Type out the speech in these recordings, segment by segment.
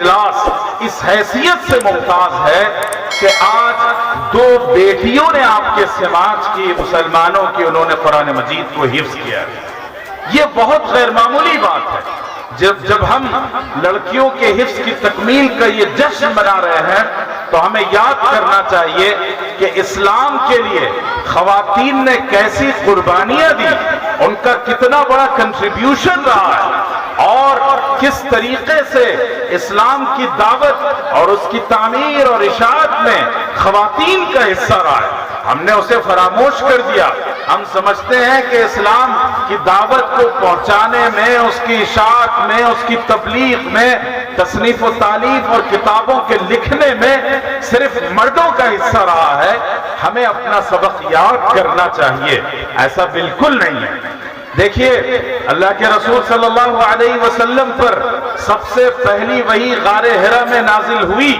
اجلاس اس حیثیت سے ممتاز ہے کہ آج دو بیٹیوں نے آپ کے سماج کی مسلمانوں کی انہوں نے قرآن مجید کو حفظ کیا ہے۔ یہ بہت غیر معمولی بات ہے۔ جب ہم لڑکیوں کے حفظ کی تکمیل کا یہ جشن منا رہے ہیں تو ہمیں یاد کرنا چاہیے کہ اسلام کے لیے خواتین نے کیسی قربانیاں دی، ان کا کتنا بڑا کنٹریبیوشن رہا ہے، اور کس طریقے سے اسلام کی دعوت اور اس کی تعمیر اور اشاعت میں خواتین کا حصہ رہا ہے۔ ہم نے اسے فراموش کر دیا۔ ہم سمجھتے ہیں کہ اسلام کی دعوت کو پہنچانے میں، اس کی اشاعت میں، اس کی تبلیغ میں، تصنیف و تالیف اور کتابوں کے لکھنے میں صرف مردوں کا حصہ رہا ہے۔ ہمیں اپنا سبق یاد کرنا چاہیے، ایسا بالکل نہیں ہے۔ دیکھیے، اللہ کے رسول صلی اللہ علیہ وسلم پر سب سے پہلی وحی غار حرا میں نازل ہوئی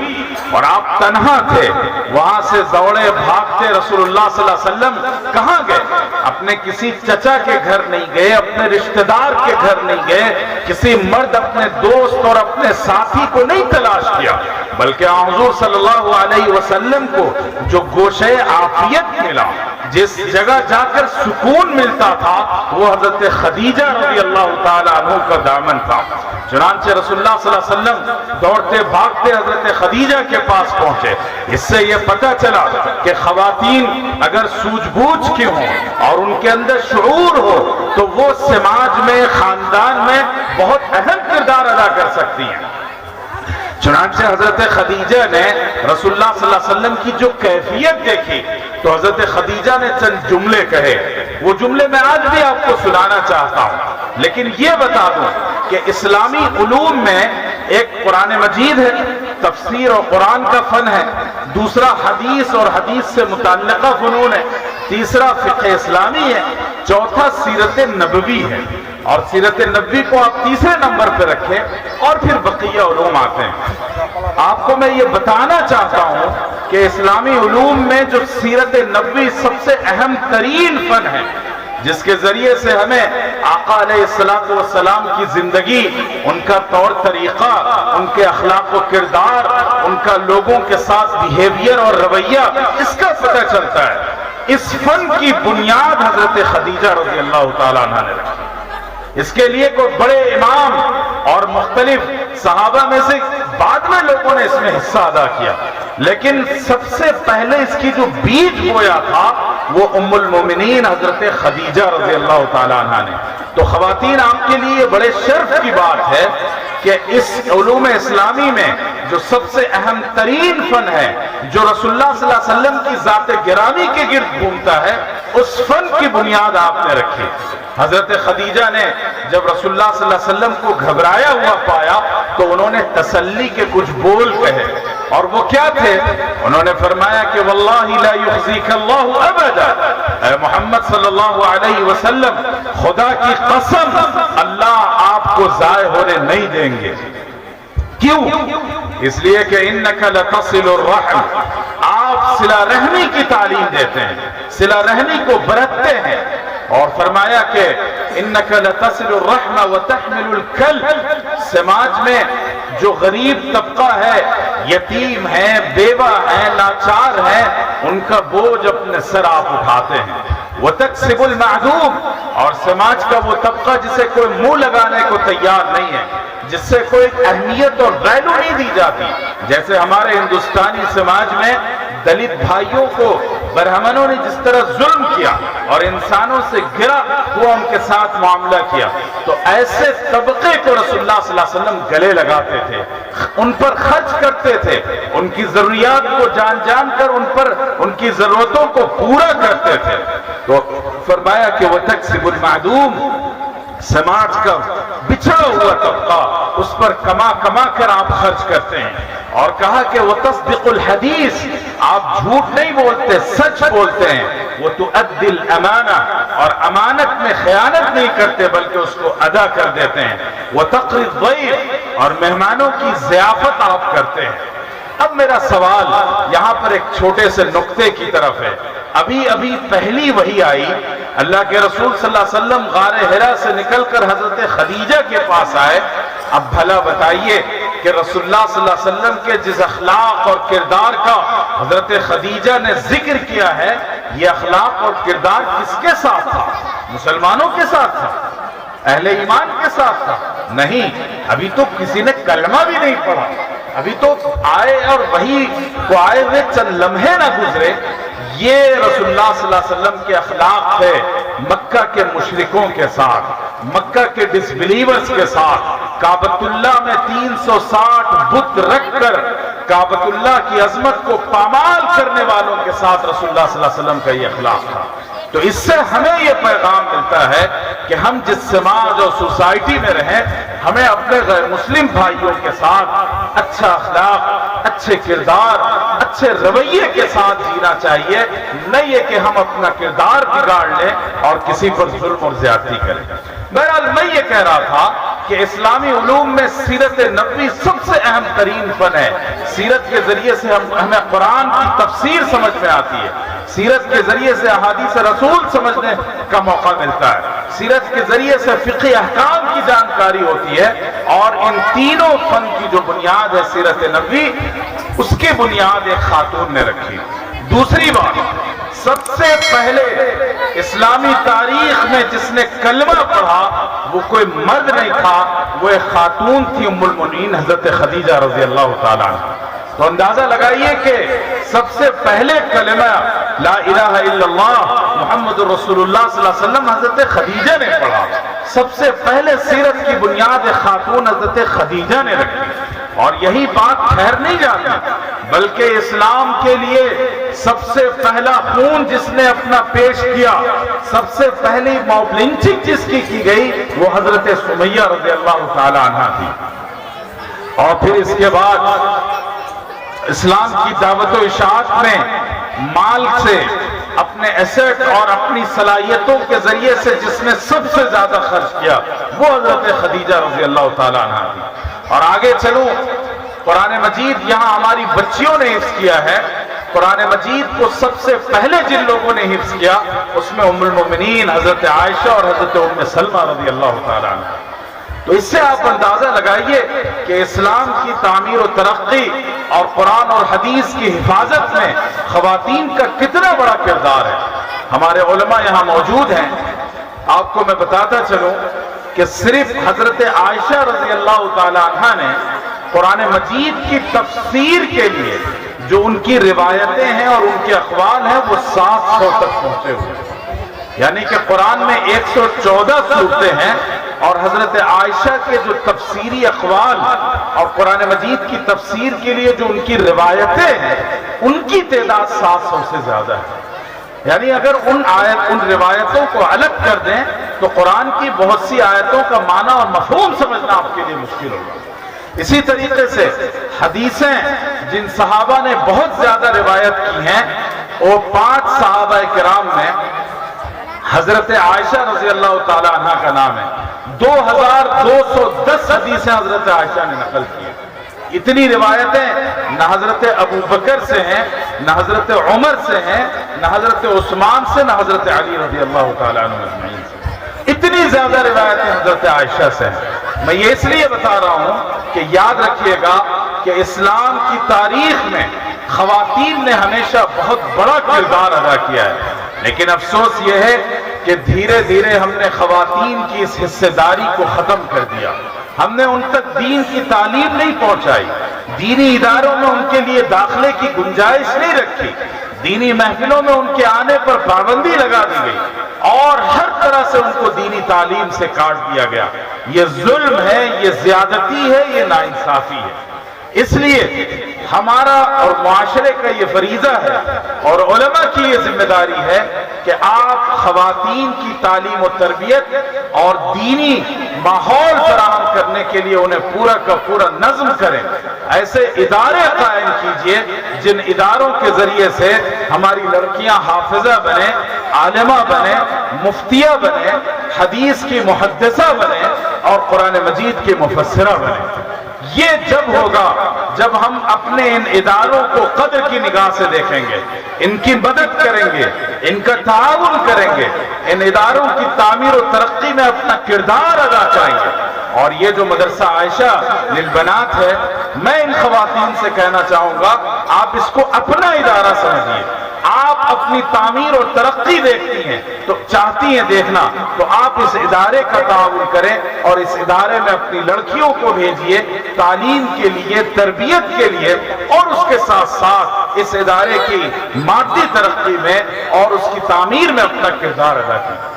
اور آپ تنہا تھے۔ وہاں سے دوڑے بھاگتے رسول اللہ صلی اللہ علیہ وسلم کہاں گئے؟ اپنے کسی چچا کے گھر نہیں گئے، اپنے رشتہ دار کے گھر نہیں گئے، کسی مرد اپنے دوست اور اپنے ساتھی کو نہیں تلاش کیا، بلکہ حضور صلی اللہ علیہ وسلم کو جو گوشے عافیت ملا، جس جگہ جا کر سکون ملتا تھا، وہ حضرت خدیجہ رضی اللہ تعالیٰ عنہ کا دامن تھا۔ چنانچہ رسول اللہ صلی اللہ علیہ وسلم دوڑتے بھاگتے حضرت خدیجہ کے پاس پہنچے۔ اس سے یہ پتہ چلا کہ خواتین اگر سوجھ بوجھ کی ہوں اور ان کے اندر شعور ہو تو وہ سماج میں، خاندان میں بہت اہم کردار ادا کر سکتی ہیں۔ چنانچہ حضرت خدیجہ نے رسول اللہ صلی اللہ علیہ وسلم کی جو کیفیت دیکھی تو حضرت خدیجہ نے چند جملے کہے۔ وہ جملے میں آج بھی آپ کو سنانا چاہتا ہوں، لیکن یہ بتا دوں کہ اسلامی علوم میں ایک قرآن مجید ہے، تفسیر اور قرآن کا فن ہے، دوسرا حدیث اور حدیث سے متعلقہ فنون ہے، تیسرا فقہ اسلامی ہے، چوتھا سیرت نبوی ہے، اور سیرت نبوی کو آپ تیسرے نمبر پہ رکھیں، اور پھر بقیہ علوم آتے ہیں۔ آپ کو میں یہ بتانا چاہتا ہوں کہ اسلامی علوم میں جو سیرت نبوی سب سے اہم ترین فن ہے، جس کے ذریعے سے ہمیں آقا علیہ السلام کی زندگی، ان کا طور طریقہ، ان کے اخلاق و کردار، ان کا لوگوں کے ساتھ بیہیویئر اور رویہ، اس کا پتہ چلتا ہے۔ اس فن کی بنیاد حضرت خدیجہ رضی اللہ تعالیٰ عنہ نے رکھی۔ اس کے لیے کوئی بڑے امام اور مختلف صحابہ میں سے بعد میں لوگوں نے اس میں حصہ ادا کیا، لیکن سب سے پہلے اس کی جو بیج بویا تھا وہ ام المومنین حضرت خدیجہ رضی اللہ تعالیٰ عنہ نے۔ تو خواتین، آپ کے لیے بڑے شرف کی بات ہے کہ اس علوم اسلامی میں جو سب سے اہم ترین فن ہے، جو رسول اللہ صلی اللہ علیہ وسلم کی ذات گرامی کے گرد گھومتا ہے، اس فن کی بنیاد آپ نے رکھی۔ حضرت خدیجہ نے جب رسول اللہ صلی اللہ علیہ وسلم کو گھبرایا ہوا پایا تو انہوں نے تسلی کے کچھ بول کہے، اور وہ کیا تھے؟ انہوں نے فرمایا کہ واللہ لا یخزیک اللہ ابدا، اے محمد صلی اللہ علیہ وسلم، خدا کی قسم اللہ آپ کو ضائع ہونے نہیں دیں گے۔ کیوں؟ اس لیے کہ انک لتصل الرحم، آپ صلہ رحمی کی تعلیم دیتے ہیں، صلہ رحمی کو برتتے ہیں، اور فرمایا کہ انک لتصل الرحم وتحمل الکل، سماج میں جو غریب طبقہ ہے، یتیم ہیں، بیوہ ہیں، لاچار ہیں، ان کا بوجھ اپنے سر آپ اٹھاتے ہیں۔ وتکسب المعدوم، اور سماج کا وہ طبقہ جسے کوئی منہ لگانے کو تیار نہیں ہے، جس سے کوئی اہمیت اور ویلو نہیں دی جاتی، جیسے ہمارے ہندوستانی سماج میں دلت بھائیوں کو برہمنوں نے جس طرح ظلم کیا اور انسانوں سے گرا ہوا ان کے ساتھ معاملہ کیا، تو ایسے طبقے کو رسول اللہ صلی اللہ علیہ وسلم گلے لگاتے تھے، ان پر خرچ کرتے تھے، ان کی ضروریات کو جان جان کر ان پر ان کی ضرورتوں کو پورا کرتے تھے۔ تو فرمایا کہ وَتَكْسِبُ الْمَعْدُومُ، سماج کا بچھڑا ہوا طبقہ، اس پر کما کما کر آپ خرچ کرتے ہیں، اور کہا کہ وَتَصْدِقُ الْحَدِيثِ، آپ جھوٹ نہیں بولتے، سچ بولتے ہیں، وَتُؤَدِّ الْأَمَانَةَ، اور امانت میں خیانت نہیں کرتے بلکہ اس کو ادا کر دیتے ہیں، وَتَقْرِي الضَّيْفَ، اور مہمانوں کی ضیافت آپ کرتے ہیں۔ اب میرا سوال یہاں پر ایک چھوٹے سے نقطے کی طرف ہے۔ ابھی پہلی وحی آئی، اللہ کے رسول صلی اللہ علیہ وسلم غار حرا سے نکل کر حضرت خدیجہ کے پاس آئے۔ اب بھلا بتائیے کہ رسول اللہ صلی اللہ علیہ وسلم کے جس اخلاق اور کردار کا حضرت خدیجہ نے ذکر کیا ہے، یہ اخلاق اور کردار کس کے ساتھ تھا؟ مسلمانوں کے ساتھ تھا؟ اہل ایمان کے ساتھ تھا؟ نہیں، ابھی تو کسی نے کلمہ بھی نہیں پڑھا، ابھی تو آئے اور وہی کو آئے ہوئے چند لمحے نہ گزرے، یہ رسول اللہ صلی اللہ علیہ وسلم کے اخلاق تھے مکہ کے مشرکوں کے ساتھ، مکہ کے ڈس بلیورز کے ساتھ۔ کعبۃ اللہ میں 360 بت رکھ کر کعبۃ اللہ کی عظمت کو پامال کرنے والوں کے ساتھ رسول اللہ صلی اللہ علیہ وسلم کا یہ اخلاق تھا۔ تو اس سے ہمیں یہ پیغام ملتا ہے کہ ہم جس سماج اور سوسائٹی میں رہیں، ہمیں اپنے غیر مسلم بھائیوں کے ساتھ اچھا اخلاق، اچھے کردار، اچھے رویے کے ساتھ جینا چاہیے، نہ یہ کہ ہم اپنا کردار بگاڑ لیں اور کسی پر ظلم اور زیادتی کریں۔ بہرحال میں یہ کہہ رہا تھا کہ اسلامی علوم میں سیرت نبوی سب سے اہم ترین فن ہے۔ سیرت کے ذریعے سے ہمیں قرآن کی تفسیر سمجھ میں آتی ہے، سیرت کے ذریعے سے احادیث رسول سمجھنے کا موقع ملتا ہے، سیرت کے ذریعے سے فقہ احکام کی جانکاری ہوتی ہے، اور ان تینوں فن کی جو بنیاد ہے سیرت نبوی، اس کی بنیاد ایک خاتون نے رکھی۔ دوسری بات، سب سے پہلے اسلامی تاریخ میں جس نے کلمہ پڑھا وہ کوئی مرد نہیں تھا، وہ ایک خاتون تھی، ام المؤمنین حضرت خدیجہ رضی اللہ تعالیٰ عنہ۔ تو اندازہ لگائیے کہ سب سے پہلے کلمہ لا الہ الا اللہ محمد رسول اللہ صلی اللہ علیہ وسلم حضرت خدیجہ نے پڑھا۔ سب سے پہلے سیرت کی بنیاد خاتون حضرت خدیجہ نے رکھی، اور یہی بات ٹھہر نہیں جاتی، بلکہ اسلام کے لیے سب سے پہلا خون جس نے اپنا پیش کیا، سب سے پہلی موب لنچنگ جس کی گئی، وہ حضرت سمیہ رضی اللہ تعالی عنہ تھی۔ اور پھر اس کے بعد اسلام کی دعوت و اشاعت میں مال سے، اپنے ایسٹ اور اپنی صلاحیتوں کے ذریعے سے جس نے سب سے زیادہ خرچ کیا، وہ حضرت خدیجہ رضی اللہ تعالی عنہ تھی۔ اور آگے چلوں، قرآن مجید یہاں ہماری بچیوں نے حفظ کیا ہے۔ قرآن مجید کو سب سے پہلے جن لوگوں نے حفظ کیا، اس میں ام المؤمنین حضرت عائشہ اور حضرت ام سلمہ رضی اللہ تعالی عنہ۔ تو اس سے آپ اندازہ لگائیے کہ اسلام کی تعمیر و ترقی اور قرآن اور حدیث کی حفاظت میں خواتین کا کتنا بڑا کردار ہے۔ ہمارے علماء یہاں موجود ہیں، آپ کو میں بتاتا چلوں کہ صرف حضرت عائشہ رضی اللہ تعالی عنہ نے قرآن مجید کی تفسیر کے لیے جو ان کی روایتیں ہیں اور ان کے اقوال ہیں، وہ 700 تک پہنچے ہوئے، یعنی کہ قرآن میں 114 صورتیں ہیں، اور حضرت عائشہ کے جو تفسیری اقوال اور قرآن مجید کی تفسیر کے لیے جو ان کی روایتیں ہیں، ان کی تعداد 700 سے زیادہ ہے۔ یعنی اگر ان روایتوں کو الگ کر دیں تو قرآن کی بہت سی آیتوں کا معنی اور مفہوم سمجھنا آپ کے لیے مشکل ہوگا۔ اسی طریقے سے حدیثیں جن صحابہ نے بہت زیادہ روایت کی ہیں، وہ 5 صحابہ کرام میں حضرت عائشہ رضی اللہ تعالی عنہ کا نام ہے۔ 2210 حدیثیں حضرت عائشہ نے نقل کی ہیں۔ اتنی روایتیں نہ حضرت ابو بکر سے ہیں، نہ حضرت عمر سے ہیں، نہ حضرت عثمان سے، نہ حضرت علی رضی اللہ تعالیٰ عنہ اجمعین سے۔ اتنی زیادہ روایتیں حضرت عائشہ سے ہیں۔ میں یہ اس لیے بتا رہا ہوں کہ یاد رکھیے گا کہ اسلام کی تاریخ میں خواتین نے ہمیشہ بہت بڑا کردار ادا کیا ہے، لیکن افسوس یہ ہے کہ دھیرے دھیرے ہم نے خواتین کی اس حصے داری کو ختم کر دیا۔ ہم نے ان تک دین کی تعلیم نہیں پہنچائی، دینی اداروں میں ان کے لیے داخلے کی گنجائش نہیں رکھی، دینی محفلوں میں ان کے آنے پر پابندی لگا دی گئی، اور ہر طرح سے ان کو دینی تعلیم سے کاٹ دیا گیا۔ یہ ظلم ہے، یہ زیادتی ہے، یہ ناانصافی ہے۔ اس لیے ہمارا اور معاشرے کا یہ فریضہ ہے اور علماء کی یہ ذمہ داری ہے کہ آپ خواتین کی تعلیم و تربیت اور دینی ماحول فراہم کرنے کے لیے انہیں پورا کا پورا نظم کریں۔ ایسے ادارے قائم کیجئے جن اداروں کے ذریعے سے ہماری لڑکیاں حافظہ بنیں، عالمہ بنیں، مفتیہ بنیں، حدیث کی محدثہ بنیں اور قرآن مجید کی مفسرہ بنیں۔ یہ جب ہوگا جب ہم اپنے ان اداروں کو قدر کی نگاہ سے دیکھیں گے، ان کی مدد کریں گے، ان کا تعاون کریں گے، ان اداروں کی تعمیر و ترقی میں اپنا کردار ادا کریں گے، اور یہ جو مدرسہ عائشہ للبنات ہے، میں ان خواتین سے کہنا چاہوں گا، آپ اس کو اپنا ادارہ سمجھیے۔ آپ اپنی تعمیر اور ترقی دیکھتی ہیں تو چاہتی ہیں دیکھنا، تو آپ اس ادارے کا تعاون کریں اور اس ادارے میں اپنی لڑکیوں کو بھیجیے تعلیم کے لیے، تربیت کے لیے، اور اس کے ساتھ ساتھ اس ادارے کی مادی ترقی میں اور اس کی تعمیر میں اپنا کردار ادا کیجیے۔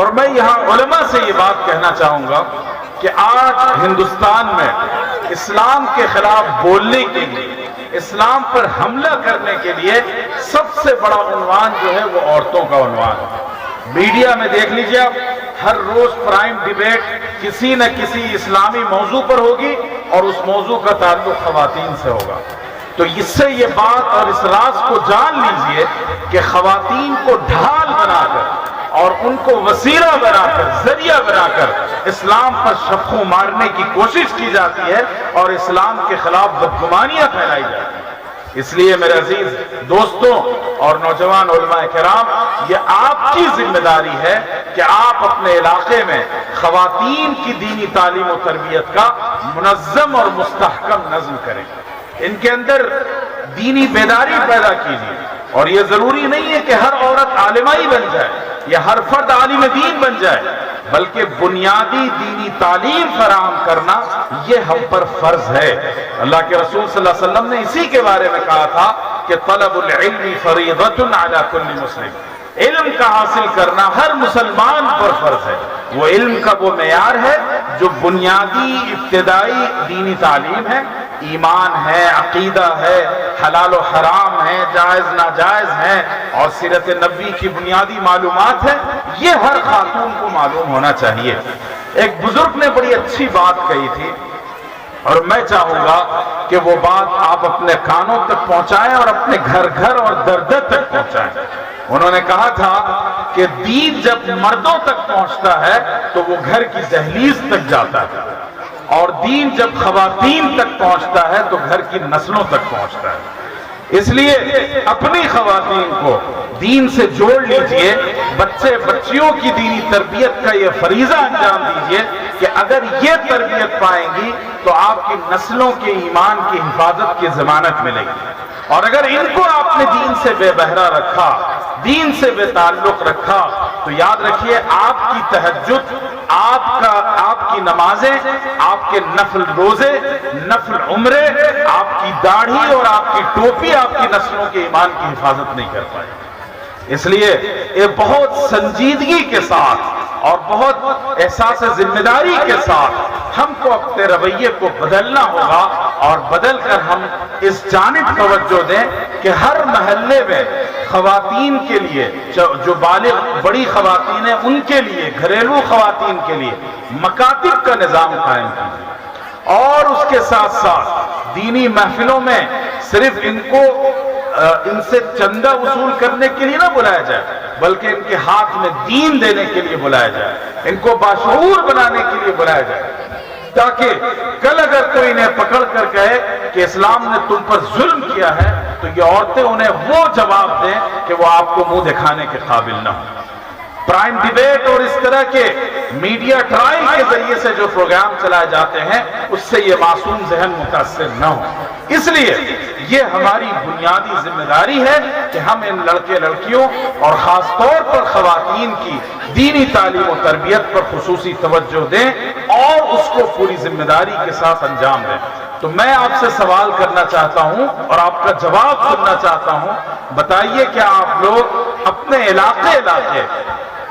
اور میں یہاں علماء سے یہ بات کہنا چاہوں گا کہ آج ہندوستان میں اسلام کے خلاف بولنے کے لیے، اسلام پر حملہ کرنے کے لیے سب سے بڑا عنوان جو ہے وہ عورتوں کا عنوان ہے۔ میڈیا میں دیکھ لیجئے آپ، ہر روز پرائم ڈیبیٹ کسی نہ کسی اسلامی موضوع پر ہوگی اور اس موضوع کا تعلق خواتین سے ہوگا۔ تو اس سے یہ بات اور اس راز کو جان لیجئے کہ خواتین کو ڈھال بنا کر اور ان کو وسیلہ بنا کر، ذریعہ بنا کر اسلام پر شبخوں مارنے کی کوشش کی جاتی ہے اور اسلام کے خلاف بدگمانیاں پھیلائی جاتی ہیں۔ اس لیے میرے عزیز دوستوں اور نوجوان علماء کرام، یہ آپ کی ذمہ داری ہے کہ آپ اپنے علاقے میں خواتین کی دینی تعلیم و تربیت کا منظم اور مستحکم نظم کریں، ان کے اندر دینی بیداری پیدا کیجیے۔ اور یہ ضروری نہیں ہے کہ ہر عورت عالمہ ہی بن جائے یا ہر فرد عالم دین بن جائے، بلکہ بنیادی دینی تعلیم فراہم کرنا یہ ہم پر فرض ہے۔ اللہ کے رسول صلی اللہ علیہ وسلم نے اسی کے بارے میں کہا تھا کہ طلب العلم فریضۃ علی کل مسلم، علم کا حاصل کرنا ہر مسلمان پر فرض ہے۔ وہ علم کا وہ معیار ہے جو بنیادی ابتدائی دینی تعلیم ہے، ایمان ہے، عقیدہ ہے، حلال و حرام ہے، جائز ناجائز ہے، اور سیرت نبی کی بنیادی معلومات ہے، یہ ہر خاتون کو معلوم ہونا چاہیے۔ ایک بزرگ نے بڑی اچھی بات کہی تھی اور میں چاہوں گا کہ وہ بات آپ اپنے کانوں تک پہنچائیں اور اپنے گھر گھر اور در در تک پہنچائیں۔ انہوں نے کہا تھا کہ دین جب مردوں تک پہنچتا ہے تو وہ گھر کی دہلیز تک جاتا ہے، اور دین جب خواتین تک پہنچتا ہے تو گھر کی نسلوں تک پہنچتا ہے۔ اس لیے اپنی خواتین کو دین سے جوڑ لیجئے، بچے بچیوں کی دینی تربیت کا یہ فریضہ انجام دیجئے کہ اگر یہ تربیت پائیں گی تو آپ کی نسلوں کے ایمان کی حفاظت کی ضمانت ملے گی۔ اور اگر ان کو آپ نے دین سے بے بہرا رکھا، دین سے بے تعلق رکھا، تو یاد رکھیے آپ کی تہجد، آپ کی نمازیں، آپ کے نفل روزے، نفل عمرے، آپ کی داڑھی اور آپ کی ٹوپی آپ کی نسلوں کے ایمان کی حفاظت نہیں کر پائے۔ اس لیے یہ بہت سنجیدگی کے ساتھ اور بہت احساس ذمہ داری کے ساتھ ہم کو اپنے رویے کو بدلنا ہوگا، اور بدل کر ہم اس جانب توجہ دیں کہ ہر محلے میں خواتین کے لیے، جو بالغ بڑی خواتین ہیں ان کے لیے، گھریلو خواتین کے لیے مکاتب کا نظام قائم کیجیے، اور اس کے ساتھ ساتھ دینی محفلوں میں صرف ان سے چندہ وصول کرنے کے لیے نہ بلایا جائے، بلکہ ان کے ہاتھ میں دین دینے کے لیے بلایا جائے، ان کو باشعور بنانے کے لیے بلایا جائے، تاکہ کل اگر کوئی انہیں پکڑ کر کہے کہ اسلام نے تم پر ظلم کیا ہے تو یہ عورتیں انہیں وہ جواب دیں کہ وہ آپ کو منہ دکھانے کے قابل نہ ہوں۔ پرائم ڈیبیٹ اور اس طرح کے میڈیا ٹرائل کے ذریعے سے جو پروگرام چلائے جاتے ہیں اس سے یہ معصوم ذہن متاثر نہ ہو۔ اس لیے یہ ہماری بنیادی ذمہ داری ہے کہ ہم ان لڑکے لڑکیوں اور خاص طور پر خواتین کی دینی تعلیم و تربیت پر خصوصی توجہ دیں اور اس کو پوری ذمہ داری کے ساتھ انجام دیں۔ تو میں آپ سے سوال کرنا چاہتا ہوں اور آپ کا جواب سننا چاہتا ہوں، بتائیے کہ آپ لوگ اپنے علاقے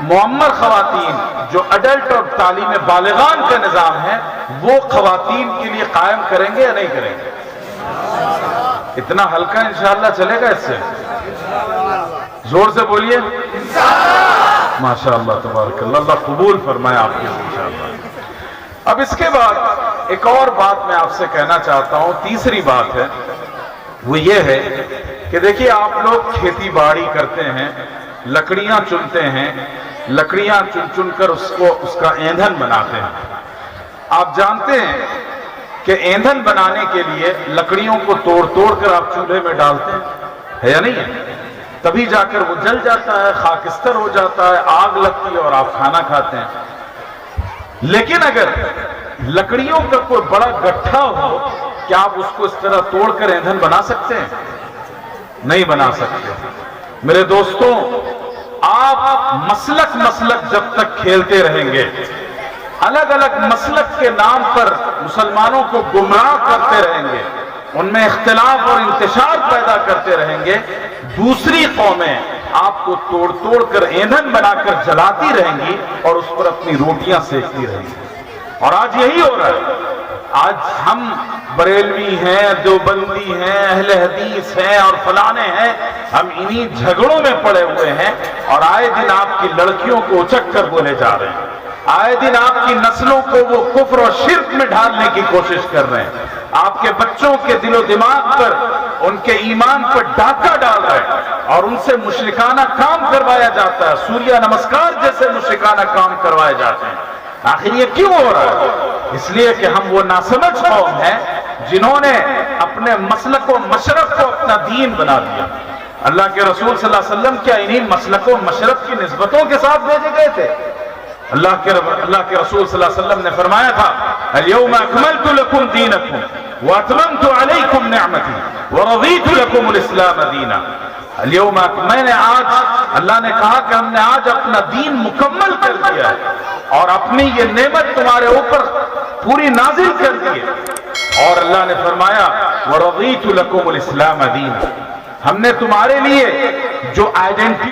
معمر خواتین جو اڈلٹ اور تعلیم بالغان کا نظام ہے وہ خواتین کے لیے قائم کریں گے یا نہیں کریں گے؟ اتنا ہلکا انشاءاللہ چلے گا اس سے؟ زور سے بولیے ماشاءاللہ تبارک اللہ، اللہ قبول فرمائے آپ کے انشاءاللہ۔ اب اس کے بعد ایک اور بات میں آپ سے کہنا چاہتا ہوں، تیسری بات ہے، وہ یہ ہے کہ دیکھیے آپ لوگ کھیتی باڑی کرتے ہیں، لکڑیاں چنتے ہیں، لکڑیاں چن کر اس کا ایندھن بناتے ہیں۔ آپ جانتے ہیں کہ ایندھن بنانے کے لیے لکڑیوں کو توڑ توڑ کر آپ چولہے میں ڈالتے ہیں، ہے یا نہیں ہے؟ تبھی جا کر وہ جل جاتا ہے، خاکستر ہو جاتا ہے، آگ لگتی ہے اور آپ کھانا کھاتے ہیں۔ لیکن اگر لکڑیوں کا کوئی بڑا گٹھا ہو، کیا آپ اس کو اس طرح توڑ کر ایندھن بنا سکتے ہیں؟ نہیں بنا سکتے۔ میرے دوستوں، آپ مسلک جب تک کھیلتے رہیں گے، الگ الگ مسلک کے نام پر مسلمانوں کو گمراہ کرتے رہیں گے، ان میں اختلاف اور انتشار پیدا کرتے رہیں گے، دوسری قومیں آپ کو توڑ توڑ کر ایندھن بنا کر جلاتی رہیں گی اور اس پر اپنی روٹیاں سینکتی رہیں گی۔ اور آج یہی ہو رہا ہے۔ آج ہم بریلوی ہیں، دیوبندی ہیں، اہل حدیث ہیں اور فلانے ہیں، ہم انہی جھگڑوں میں پڑے ہوئے ہیں، اور آئے دن آپ کی لڑکیوں کو اچک کر بولے جا رہے ہیں، آئے دن آپ کی نسلوں کو وہ کفر اور شرک میں ڈھالنے کی کوشش کر رہے ہیں، آپ کے بچوں کے دل و دماغ پر، ان کے ایمان پر ڈاکہ ڈال رہے ہیں اور ان سے مشرکانہ کام کروایا جاتا ہے، سوریہ نمسکار جیسے مشرکانہ کام کروائے جاتے ہیں۔ آخر یہ کیوں ہو رہا ہے؟ اس لیے کہ ہم وہ ناسمجھ قوم ہیں جنہوں نے اپنے مسلک و مشرب کو اپنا دین بنا دیا۔ اللہ کے رسول صلی اللہ علیہ وسلم کیا انہی مسلک و مشرب کی نسبتوں کے ساتھ بھیجے گئے تھے؟ اللہ کے رسول صلی اللہ علیہ وسلم نے فرمایا تھا، اليوم اکملت لکم دینکم واتممت علیکم نعمتی ورضیت لکم الاسلام دینا۔ اليوم میں نے آج، اللہ نے کہا کہ ہم نے آج اپنا دین مکمل کر دیا ہے اور اپنی یہ نعمت تمہارے اوپر پوری نازل کر دی ہے، اور اللہ نے فرمایا وَرَضِيتُ لَكُمُ الْإِسْلَامَ دِينًا، ہم نے تمہارے لیے جو آئیڈینٹی